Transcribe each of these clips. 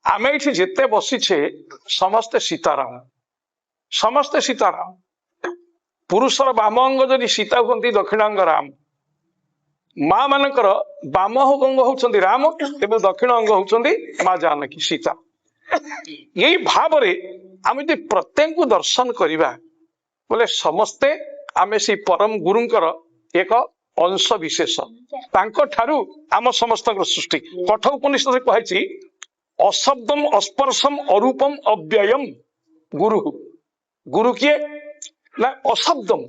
आमे ये जिते बसीचे समस्ते सीताराम समस्ते सीताराम पुरुषर बाम अंग जदि सीता कहते दक्षिणांग राम माँ मानकर बाम अंग होउछंती राम एवं दक्षिण अंग होउछंती माँ जानकी सीता। यही भाव आम यदि प्रत्येक को दर्शन करवा बोले समस्ते आमे से परम गुरुंकर एक अंश विशेष तांको ठारू आम समस्त सृष्टि कठ उपनिषद कही अशब्दम अस्पर्शम अरूपम अव्ययम गुरु गुरु किए ना अशब्दम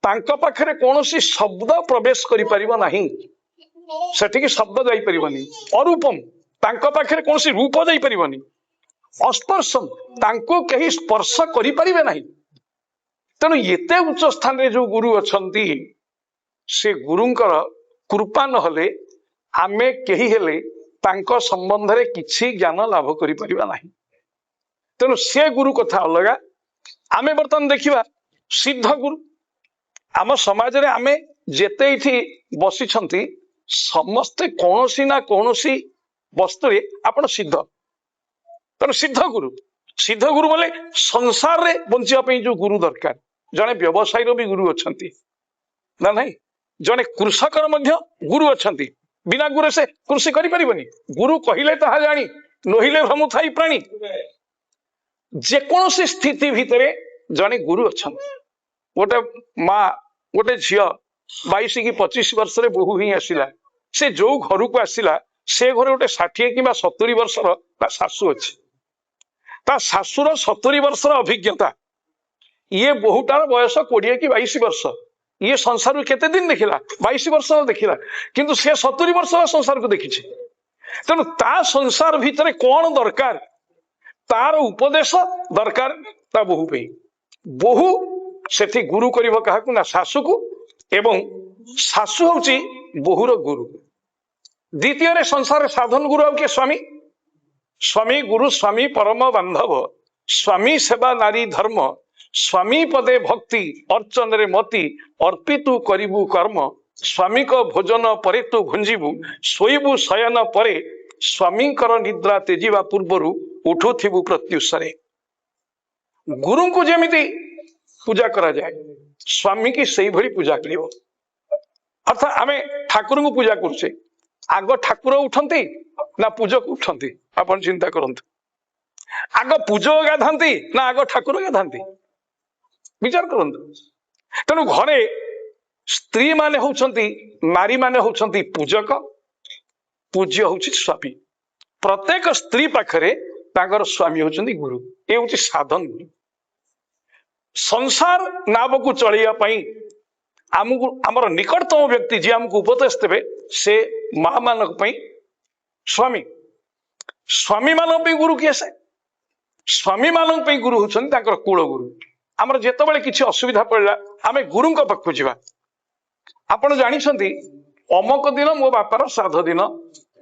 तांको पाखरे कौनसी शब्द प्रवेश करि परिबो नाही सेठी की शब्द जाई परिबोनी अरूपम तांको पाखरे कौनसी रूप जाई परिबोनी अस्पर्शम तांको कहीं स्पर्श करि परिबे नाही। तेणु एते उच्च स्थान रे जो गुरु अछंती से गुरुंकर कृपा नहले आमे केही हेले तांको संबंध रे किछि ज्ञान लाभ करि परिबा नाही। तेणु से गुरु कथा अलगा आमे बर्तमान देखिबा सिद्ध गुरु आम समाज रे आमे जेते इथि बसी छंती समस्ते कोनोसी ना कोनोसी वस्तु रे आपण सिद्ध तेणु सिद्ध गुरु बोले संसार रे बंचिया पई जो गुरु दरकार जने व्यवसाय रो भी गुरु अछंती ना नहीं जने कृषकर मध्य गुरु अछंती बिना गुरु से कृषि करि परिबनी गुरु कहिले ताहा जानी नहिले भ्रम थाई प्राणी जे कोनोसी स्थिति भितरे जने गुरु अछंती। गोटे माँ गोटे झियो 22 कि 25 वर्ष रे बहु ही आसिला से जो घर को आसिला से घर गोटे 60 कि 70 वर्षर शाशु अच्छी ता शाशुर 70 वर्षर अभिज्ञता ये बहुटार बयस 20 कि 22 वर्ष ये संसार केते दिन देखिला 22 वर्ष देखिला किंतु से 70 वर्ष संसार को देखी तेणु ता संसार भितर कौन दरकार तार उपदेश दरकार ता बहु पे बहु सेठी गुरु करिबो काहाकू ना शाशु को एवं शाशु होची बहुर गुरु। द्वितीय रे संसार साधन गुरु आ के स्वामी स्वामी गुरु स्वामी परम बांधव स्वामी सेवा नारी धर्म स्वामी पदे भक्ति अर्चन रे मति अर्पितु करिबु कर्म स्वामी को भोजन परे तु भुंजीबु सोईबु शयन परे स्वामी कर निद्रा तेजिबा पूर्वरु उठुथिबु प्रत्युषरे। गुरु को जेमिति पूजा करा जाए स्वामी की सही भली पूजा करियो अर्थात आमे ठाकुर को पूजा करछे आग ठाकुर उठंती ना पूजक उठंती आपण चिंता करंतु आग पूजक गाधांती ना आग ठाकुर गाधांती विचार करंतु। तेणु घरे स्त्री माने होउछंती नारी माने होउछंती पूजक पूज्य होउछि स्वामी प्रत्येक स्त्री पाखरे तागर स्वामी होउछंती गुरु ए होउछि साधन गुरु। संसार नाव को चलिया पई आमको आमर निकटतम व्यक्ति जी आमको उपदेश देवे से माँ मानक पई स्वामी स्वामी मानक पई गुरु किए से स्वामी मानक पई गुरु होउछंती ताकर कुल गुरु। आमर जेतेबेले किछि असुविधा पड़ला आमे गुरुंक पाखु जिबा आपण जानि छंती अमक दिन मो बापार श्राद्ध दिन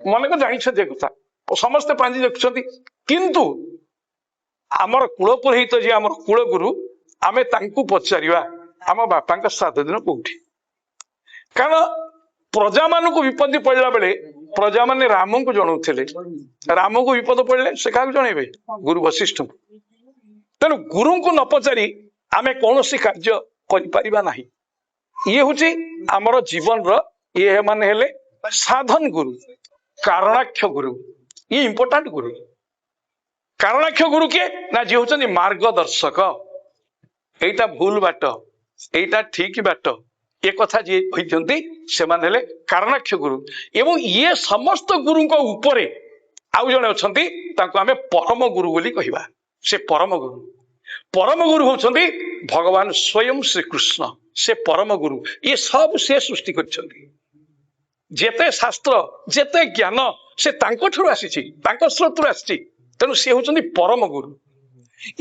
मने को जानि छथि कथा समस्त पांजी देखुछंती किंतु आमर कुल पुरोहित जे आमर कुल गुरु आमे तांकु पचारिबा आम बापा श्राद्ध दिन कोठी कारण प्रजा मान को विपत्ति पड़ला बेले प्रजा माने राम को जनाउथिले राम को विपद पड़ले से क्या जनइबे गुरु वशिष्ठ तेणु गुरु को न पचारि आमे कौनसी कार्य करि परिबा नाही। ये हुची आमर जीवन रो ये माने हेले साधन गुरु कारणाक्ष गुरु ये इंपोर्टेंट गुरु। कारणाक्ष गुरु के ना जे होचनी मार्गदर्शक एटा भूल बाट एटा ठीक बाट ए कथा जे होइचंती से माने हेले कारणाक्ष गुरु एवं ये समस्त गुरु को ऊपर आउ जने अछंती ताको आमे परम गुरु बोली कहिबा से परम गुरु होचंती भगवान स्वयं श्री कृष्ण से परम गुरु ये सब से सृष्टि करछंती जेते शास्त्र जेते ज्ञान से तांको ठुर आसीछि तांको स्रोतरु आसीछि तेणु से होचंती परम गुरु।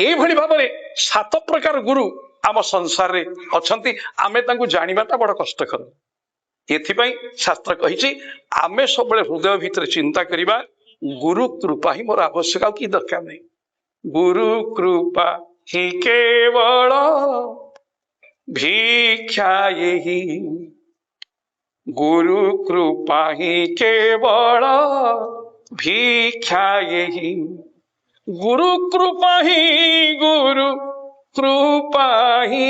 एई भली भाबरे 7 प्रकार गुरु आम संसार रे अछंती आमे तांको जानिबाटा बड़ कष्टकर एथिपई शास्त्र कहिछि आमे सबले हृदय भितर चिंता करिबा गुरु कृपा ही मोर आवश्यक आ कि दरकार नहीं गुरु कृपा ही केवल भिक्षा यही गुरु कृपा ही केवल भिक्षा यही गुरु कृपा ही गुरु कृपा ही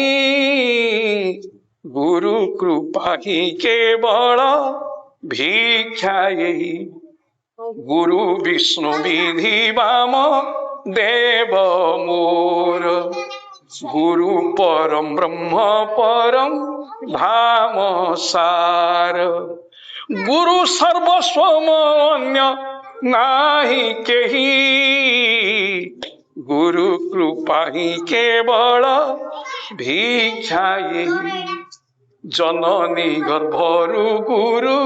गुरु कृपा ही केवल भिक्षा यही गुरु विष्णु विधि वाम देव मोर गुरु परम ब्रह्म परम धाम सार गुरु सर्वस्वम अन्य नाही केही गुरु कृपा ही केवल भिक्षा यही जननी गर्भरु गुरु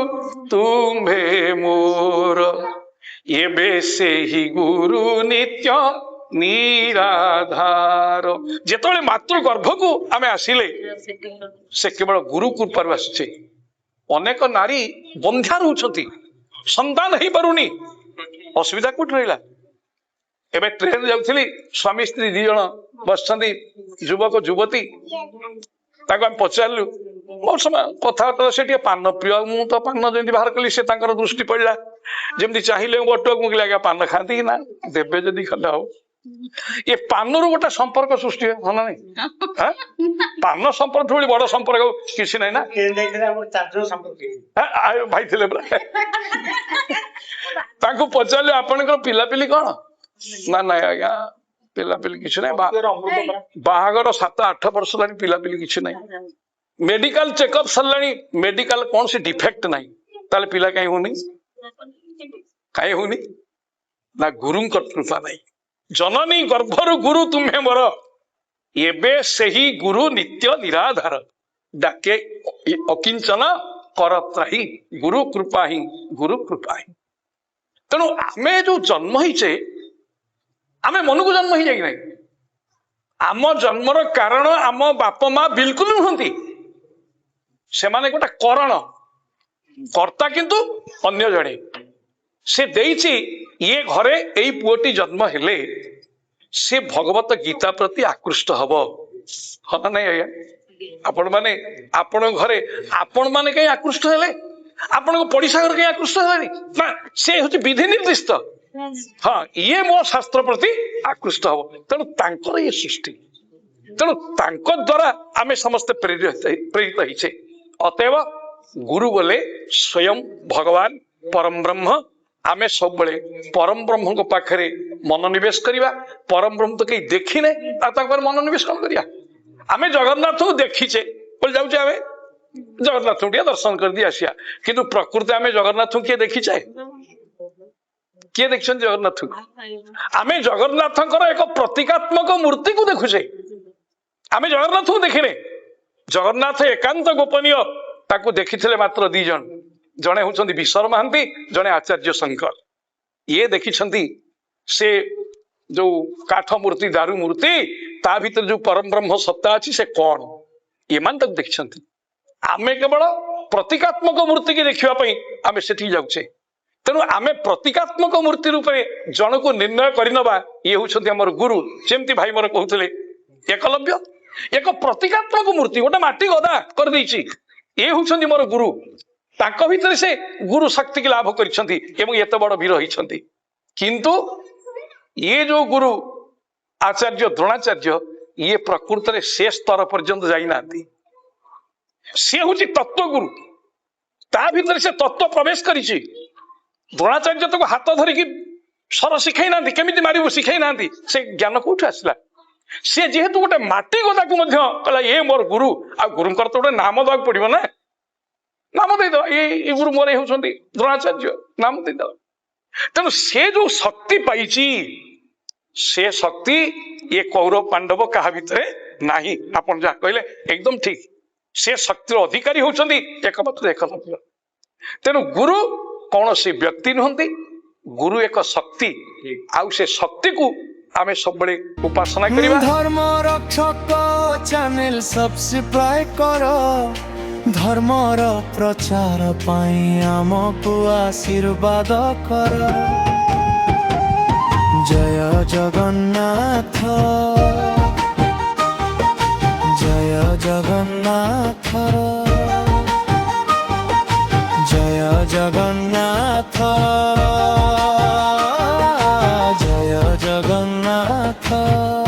तुम्भे मोर एबे से ही गुरु नित्य निराधार जेतबेले मातृ गर्भ को आमे आसिले से केवल गुरु कृपा आसुचे अनेक नारी बंध्या रहउछंती संतान हेई पारुनी असुविधा कोट रहिला एबे ट्रेन जाउथली स्वामी स्त्री दी जण बसछंती युवक युवती ताको हम पचारलु बहुत समय कथा से पान प्रिय मु तो पान जमी बाहर कली से दृष्टि पड़ा जमी चाहिए बटुआ मुगिले आज्ञा पान खाती कि ना देवे जदि खले हम ये पान रु गोटे संपर्क सृष्टि है ना नहीं पान संपर्क भली बड़ संपर्क किसी ना भाई थे पचारे आपंकर पिलापिली कौन ना ना आज्ञा पिलापिली किसी ना बाहागर 7-8 वर्ष लानी पिलापिली किसी ना मेडिकल चेकअप सरलानी मेडिकल कौन सी डिफेक्ट नहीं ताले पिला कहीं होनी ना गुरु कृपा नहीं जननी गर्भरु गुरु तुम्हें मोर एबे सही गुरु नित्य निराधार डाके अकिंचन करत्राही गुरु कृपा ही तेणु आमे जो जन्म ही आमे मन को जन्म ही जाए नहीं आम जन्मर कारण आम बाप माँ बिल्कुल नुहंती से माने गोटे करण कर्ता किंतु अन्य जड़े से देइछि ये घरे एई पुओटी जन्म हेले से भगवत गीता प्रति आकृष्ट हब हाँ नहीं आज्ञा आपण माने आपण घरे आपण माने कहीं आकृष्ट हेले आपण को पड़िशा घर कहीं आकृष्ट हेले ना से होछि विधि निर्दिष्ट हाँ ये मो शास्त्र प्रति आकृष्ट हब तेणु तांकर ये सृष्टि तेणु तांको द्वारा आमे समस्त प्रेरित हिचे अतएव गुरु बोले स्वयं भगवान परम ब्रह्म आमे सब बड़े परम ब्रह्म को पाखरे मनोनिवेश करिबा परम ब्रह्म तो कहीं देखिने पर मनोनिवेश कौन करिया आमे जगन्नाथ को देखीचे बोल जाऊचे आमे जगन्नाथ को दर्शन कर दी आसिया किंतु प्रकृति आमे जगन्नाथ किए देखीचे किए देखछन जगन्नाथ आमे जगन्नाथ एक प्रतीकात्मक मूर्ति को देखुचे आमे जगन्नाथ को देखिने जगन्नाथ एकांत गोपनीय ताकू देखिथिले मात्र 2 जन जड़े होचंदी विश्वर महांती जड़े आचार्य शंकर ये देखिछंती से जो काठ मूर्ति दारू मूर्ति ता भीतर जो परम ब्रह्म सत्ता अच्छी से कौन ये मान तक देखिछंती आमे केवल प्रतीकात्मक मूर्ति की देखिबा पई आमे सेठी जाउचे तेणु आमे प्रतीकात्मक मूर्ति रूप में जन को निर्णय करनबा ये होचंती हमर गुरु जेमती भाई मोर कहउतले एकलव्य एक प्रतीकात्मक मूर्ति गोटे माटी गदा कर देछि ये होचंती मोर गुरु तांको भीतर से गुरु शक्ति की लाभ करिसंती एवं एत बड़ वीर होइसंती किंतु ये जो गुरु आचार्य द्रोणाचार्य ये प्रकृत रे से स्तर पर्यंत जाई नांती से होची तत्व गुरु ता भीतर से तत्व प्रवेश करिछि द्रोणाचार्य तो हाथ धरिकी सर शिखाई नांती केमिति मारिबो शिखाई नांती से ज्ञान कोठु आसला से जेहेतु गोटे माटी गदा को मध्य कहला ये मोर गुरु आ गुरुंकर तो गोटे नाम दबाक पड़िबो ना नाम दे दो ये गुरु मोरे होचंती द्रोणाचार्य नाम दे दो तेणु से जो शक्ति पाइची से शक्ति ये कौरव पांडव कहा भितरे नाही आपण जा कहले एकदम ठीक से शक्तिर अधिकारी होचंती एकमात्र एकलव्य तेणु गुरु कौन से व्यक्ति नुहंती गुरु एक शक्ति आउ से शक्ति को आमे सब बड़े उपासना करिबा धर्म रक्षक चैनल सब्सक्राइब करो धर्मर प्रचार पाई आमको आशीर्वाद कर जय जगन्नाथ जय जगन्नाथ जय जगन्नाथ। ରଥ